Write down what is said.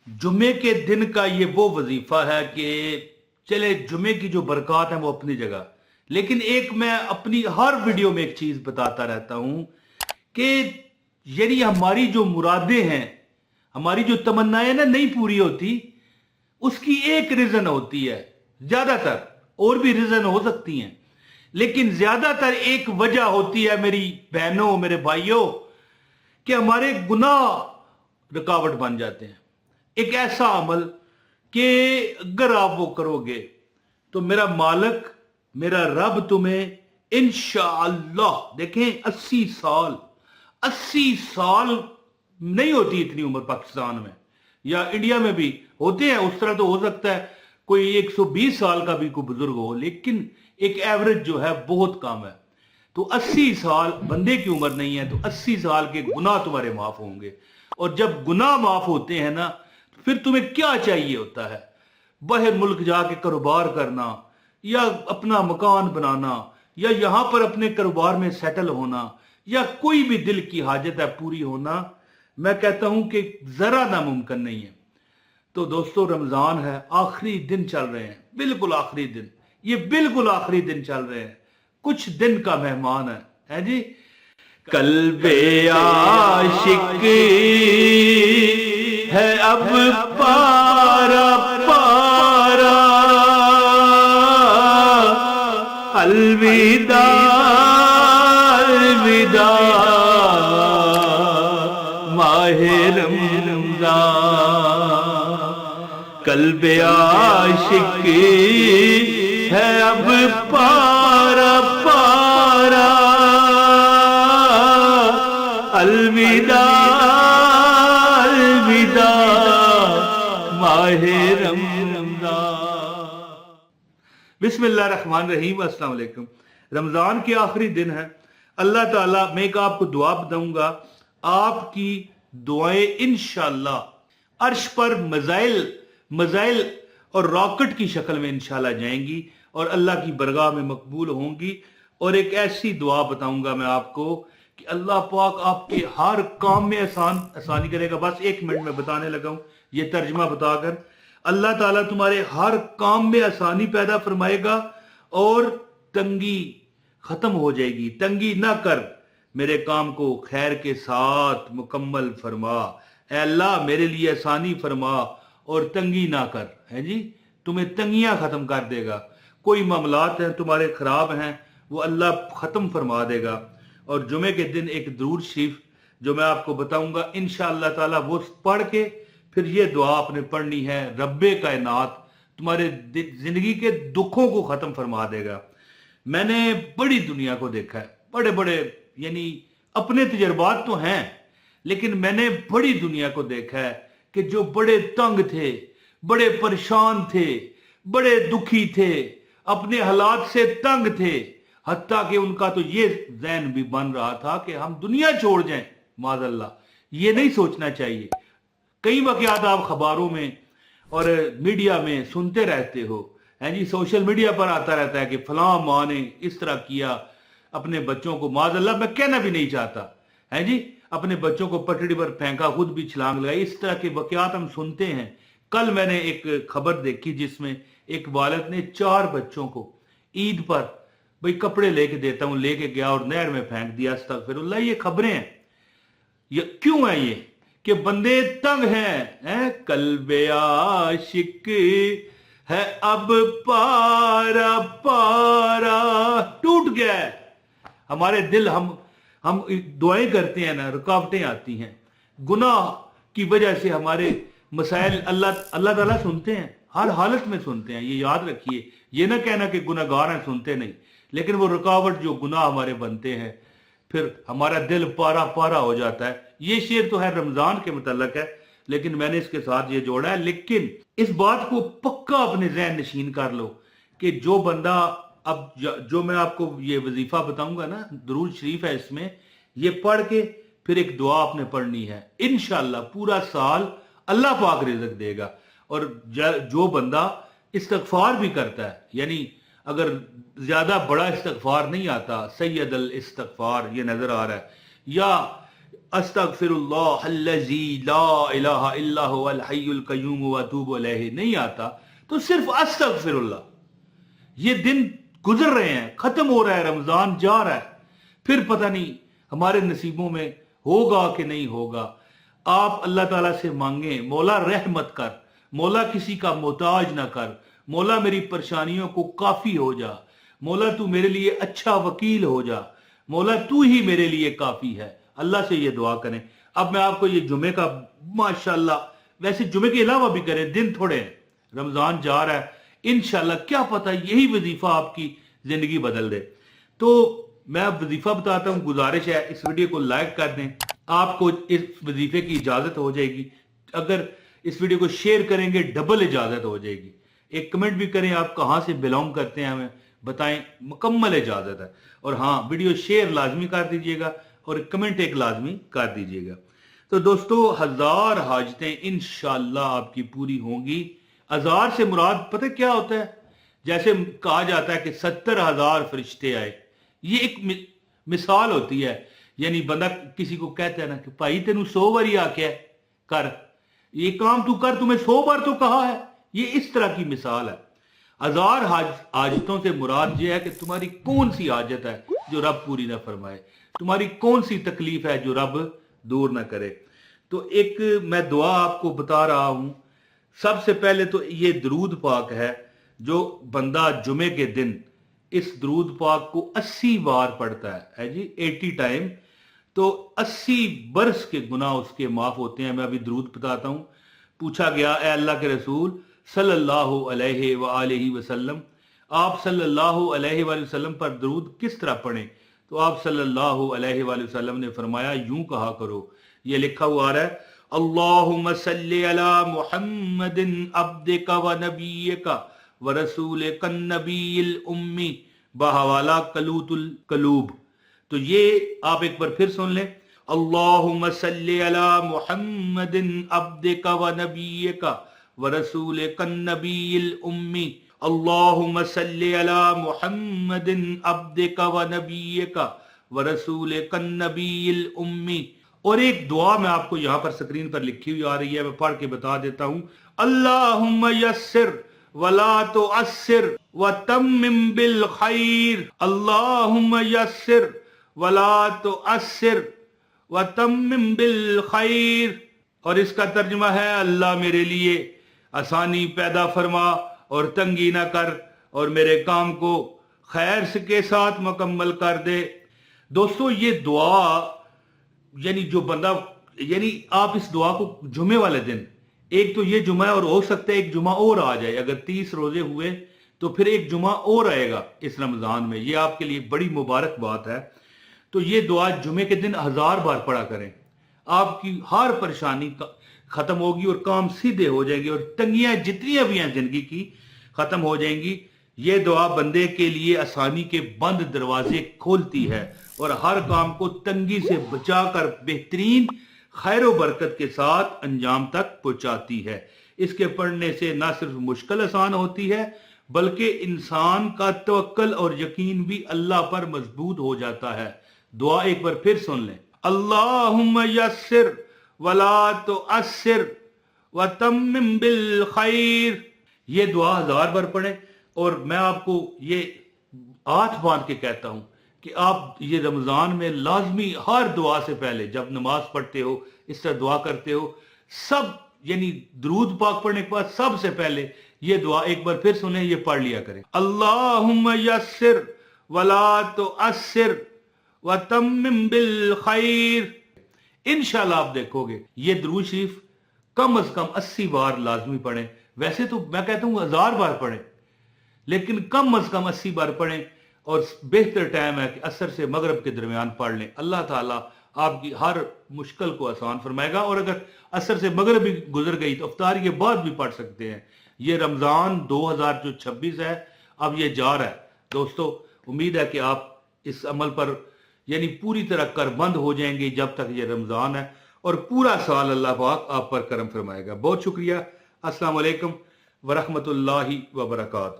जुमे के दिन का ये वो वजीफा है कि चले जुमे की जो बरकत है वो अपनी जगह, लेकिन एक मैं अपनी हर वीडियो में एक चीज बताता रहता हूं कि यानी हमारी जो मुरादें हैं, हमारी जो तमन्नाएं ना नहीं पूरी होती, उसकी एक रीजन होती है। ज्यादातर और भी रीजन हो सकती हैं, लेकिन ज्यादातर एक वजह होती है मेरी बहनों, मेरे भाइयों, कि हमारे गुनाह रुकावट बन जाते हैं। एक ऐसा अमल कि अगर आप वो करोगे तो मेरा मालिक, मेरा रब तुम्हें इंशाअल्लाह, देखें 80 साल नहीं होती इतनी उम्र पाकिस्तान में या इंडिया में भी होते हैं, उस तरह तो हो सकता है कोई 120 साल का भी कोई बुजुर्ग हो, लेकिन एक एवरेज जो है बहुत कम है। तो 80 साल बंदे की उम्र नहीं है, तो 80 साल के गुनाह तुम्हारे माफ होंगे। और जब गुनाह माफ होते हैं ना, तो फिर तुम्हें क्या चाहिए होता है? बाहर मुल्क जाके कारोबार करना, या अपना मकान बनाना, या यहां पर अपने कारोबार में सेटल होना, या कोई भी दिल की हाजत है पूरी होना, मैं कहता हूं कि जरा नामुमकिन नहीं है। तो दोस्तों, रमजान है, आखिरी दिन चल रहे हैं, बिल्कुल आखिरी दिन, ये बिल्कुल आखिरी दिन चल रहे हैं, कुछ दिन का मेहमान है जी। कल्बे आशिक है अब पारा पारा, अलविदा अलविदा माहे रमजान। कल्बे आशिक है अब पारा पारा, अलविदा अलविदा माहे रमजान। बिस्मिल्लाहिर्रहमानिर्रहीम, अस्सलाम वालेकुम। रमजान के आखिरी दिन है। अल्लाह ताला, मैं एक आपको दुआ बताऊंगा, आपकी दुआएं इंशाअल्लाह अर्श पर मजाइल और रॉकेट की शक्ल में इंशाल्लाह जाएंगी और अल्लाह की बरगाह में मकबूल होंगी। और एक ऐसी दुआ बताऊंगा मैं आपको कि अल्लाह पाक आपके हर काम में आसानी करेगा। बस 1 मिनट में बताने लगा हूं ये तर्जमा बताकर। अल्लाह ताला तुम्हारे हर काम में आसानी पैदा फरमाएगा और तंगी खत्म हो जाएगी। तंगी ना कर, मेरे काम को खैर के साथ मुकम्मल फरमा। ऐ अल्लाह, मेरे लिए आसानी फरमा और तंगी ना कर, है जी। तुम्हें तंगियां खत्म कर देगा। कोई मामलात हैं तुम्हारे खराब हैं, वो अल्लाह खत्म फरमा देगा। और जुमे के दिन एक दुरूद शरीफ जो मैं आपको बताऊंगा, इंशाअल्लाह ताला वो पढ़ के फिर ये दुआ आपने पढ़नी है। रब्बे कायनात तुम्हारे जिंदगी के दुखों को खत्म फरमा देगा। मैंने बड़ी दुनिया को देखा है, बड़े बड़े, यानी अपने तजर्बात तो हैं, लेकिन मैंने बड़ी दुनिया को देखा है कि जो बड़े तंग थे, बड़े परेशान थे, बड़े दुखी थे, अपने हालात से तंग थे, हत्ता कि उनका तो ये ज़हन भी बन रहा था कि हम दुनिया छोड़ जाएं। माज़अल्लाह, ये नहीं सोचना चाहिए। कई वाक़यात आप खबरों में और मीडिया में सुनते रहते हो, हैं जी। सोशल मीडिया पर आता रहता है कि फलां माँ ने इस तरह किया अपने बच्चों को, माज़अल्लाह मैं कहना भी नहीं चाहता, है जी, अपने बच्चों को पटड़ी पर फेंका, खुद भी छलांग लगाई। इस तरह के वाक़यात हम सुनते हैं। कल मैंने एक खबर देखी जिसमें एक वालिद ने 4 बच्चों को ईद पर भाई कपड़े लेके देता हूं, लेके गया और नहर में फेंक दिया। अस्तगफिरुल्लाह, ये खबरें हैं। ये क्यों है? ये कि बंदे तंग हैं। कल्बे आशिक है अब पारा पारा, टूट गया है हमारे दिल। हम दुआएं करते हैं ना, रुकावटें आती हैं। गुनाह की वजह से हमारे मसाइल अल्लाह ताला सुनते हैं, हर हालत में सुनते हैं, ये याद रखिए। ये ना कहना कि गुनाहगार हैं, सुनते नहीं, लेकिन वो रुकावट जो गुनाह हमारे बनते हैं, फिर हमारा दिल पारा पारा हो जाता है। ये शेर तो है रमजान के मुतल्लक है, लेकिन मैंने इसके साथ ये जोड़ा है। लेकिन इस बात को पक्का अपने ज़हन नशीन कर लो कि जो बंदा, अब जो मैं आपको ये वजीफा बताऊंगा ना, दुरूद शरीफ है, इसमें ये पढ़ के फिर एक दुआ आपने पढ़नी है। इंशाअल्लाह पूरा साल अल्लाह पाक रिज़्क देगा। और जो बंदा इस्तिग़फ़ार भी करता है, यानी अगर ज्यादा बड़ा इस्तिग़फ़ार नहीं आता, सैयदल इस्तिग़फ़ार ये नजर आ रहा है, या अस्तगफिरुल्लाह अल्लज़ी ला इलाहा इल्ला हुवल हय्युल क़य्यूम व अतूबु इलैहि नहीं आता तो सिर्फ अस्तगफिरुल्लाह। ये दिन गुजर रहे हैं, खत्म हो रहा है, रमजान जा रहा है, फिर पता नहीं हमारे नसीबों में होगा कि नहीं होगा। आप अल्लाह ताला से मांगे, मौला रहमत कर, मौला किसी का मोहताज ना कर, मौला मेरी परेशानियों को काफी हो जा, मौला तू मेरे लिए अच्छा वकील हो जा, मौला तू ही मेरे लिए काफी है। अल्लाह से ये दुआ करें। अब मैं आपको ये जुमे का माशाल्लाह, वैसे जुमे के अलावा भी करें, दिन थोड़े हैं, रमजान जा रहा है, इंशाल्लाह क्या पता यही वजीफा आपकी जिंदगी बदल दे। तो मैं अब वजीफा बताता हूँ, गुजारिश है इस वीडियो को लाइक कर दें, आपको इस वजीफे की इजाजत हो जाएगी। अगर इस वीडियो को शेयर करेंगे डबल इजाजत हो जाएगी। एक कमेंट भी करें, आप कहां से बिलोंग करते हैं हमें बताएं, मुकम्मल इजाजत है। और हाँ, वीडियो शेयर लाजमी कर दीजिएगा और कमेंट एक लाजमी कर दीजिएगा। तो दोस्तों, 1000 हाजतें इंशाल्लाह आपकी पूरी होंगी। 1000 से मुराद पता क्या होता है? जैसे कहा जाता है कि 70,000 फरिश्ते आए, ये एक मिसाल होती है। यानी बंदा किसी को कहता है ना कि भाई तेनू 100 बारी आके कर, ये काम तू कर, तुम्हें 100 बार तो कहा है। ये इस तरह की मिसाल है। 1000 हाजतों से मुराद ये है कि तुम्हारी कौन सी हाजत है जो रब पूरी ना फरमाए, तुम्हारी कौन सी तकलीफ है जो रब दूर ना करे। तो एक मैं दुआ आपको बता रहा हूं। सबसे पहले तो ये दरूद पाक है, जो बंदा जुमे के दिन इस दरूद पाक को 80 बार पढ़ता है जी, 80 टाइम, तो 80 बरस के गुनाह उसके माफ होते हैं। मैं अभी दरूद बताता हूं। पूछा गया, ए अल्लाह के रसूल सल्लल्लाहु अलैहि व आलिहि वसल्लम, आप सल्लल्लाहु अलैहि वसल्लम पर दरूद किस तरह पढ़ें? तो आप सल्लल्लाहु अलैहि वसल्लम ने फरमाया, यूं कहा करो, ये लिखा हुआ आ रहा है, अल्लाहुम्मा सल्लि अला मुहम्मदिन अब्दिका व नबिय्यका व रसूलिका नबिय्यिल उम्मी बहवाला कलूतुल कलूब। तो ये आप एक बार फिर सुन लें, अल्लाहुम्मा सल्लि अला मुहम्मदिन अब्दिका व नबिय्यका व रसूलिका नबिय्यिल उम्मी, अल्लाहुम्मा सल्लि अला मुहम्मदिन अब्दिका व नबिय्यका व रसूलिका नबिय्यिल उम्मी। और एक दुआ मैं आपको यहां पर स्क्रीन पर लिखी हुई आ रही है, मैं पढ़ के बता देता हूं। अल्लाहुम्मा यस्सिर वला तुअस्सिर व तम्मिम बिल खैर, अल्लाहुम्मा यस्सिर वला तुअस्सिर व तम्मिम बिल खैर। और इसका तर्जुमा है, अल्लाह मेरे लिए आसानी पैदा फरमा और तंगी ना कर, और मेरे काम को खैर के साथ मुकम्मल कर दे। दोस्तों, ये दुआ यानी जो बंदा, यानी आप इस दुआ को जुमे वाले दिन, एक तो ये जुमा है और हो सकता है एक जुमा और आ जाए, अगर 30 रोजे हुए तो फिर एक जुमा और आएगा इस रमजान में, ये आपके लिए बड़ी मुबारक बात है। तो ये दुआ जुमे के दिन 1000 बार पढ़ा करें, आपकी हर परेशानी खत्म होगी और काम सीधे हो जाएंगे और तंगियां जितनी भी हैं जिंदगी की खत्म हो जाएंगी। ये दुआ बंदे के लिए आसानी के बंद दरवाजे खोलती है और हर काम को तंगी से बचाकर बेहतरीन खैर व बरकत के साथ अंजाम तक पहुंचाती है। इसके पढ़ने से न सिर्फ मुश्किल आसान होती है, बल्कि इंसान का तवक्कल और यकीन भी अल्लाह पर मजबूत हो जाता है। दुआ एक बार फिर सुन लें, अल्लाहुम्मा यस्सिर वला तुअस्सिर व तम्मिम बिल खैर। ये दुआ 1000 बार पढ़ें। और मैं आपको ये हाथ बांध के कहता हूं कि आप ये रमजान में लाजमी हर दुआ से पहले जब नमाज पढ़ते हो इस तरह दुआ करते हो, सब यानी दरूद पाक पढ़ने के बाद सबसे पहले ये दुआ एक बार फिर सुने, ये पढ़ लिया करें, अल्लाहुम्मा यस्सिर वला तुअस्सिर व तम्मिम बिल खैर। इंशाल्लाह आप देखोगे ये दरूद शरीफ कम से कम 80 बार लाजमी पढ़ें। वैसे तो मैं कहता हूं 1000 बार पढ़ें, लेकिन कम से कम 80 बार पढ़ें। और बेहतर टाइम है कि असर से मगरब के दरमियान पढ़ लें। अल्लाह ताला आपकी हर मुश्किल को आसान फरमाएगा। और अगर असर से मगरब भी गुजर गई तो अफ्तारी के बाद भी पढ़ सकते हैं। ये रमजान 2026 है, अब ये जा रहा है। दोस्तों, उम्मीद है कि आप इस अमल पर यानी पूरी तरह करबंद हो जाएंगे जब तक ये रमजान है, और पूरा साल अल्लाह पाक आप पर करम फरमाएगा। बहुत शुक्रिया। अस्सलाम वालेकुम व रहमतुल्लाहि व बरकातहू।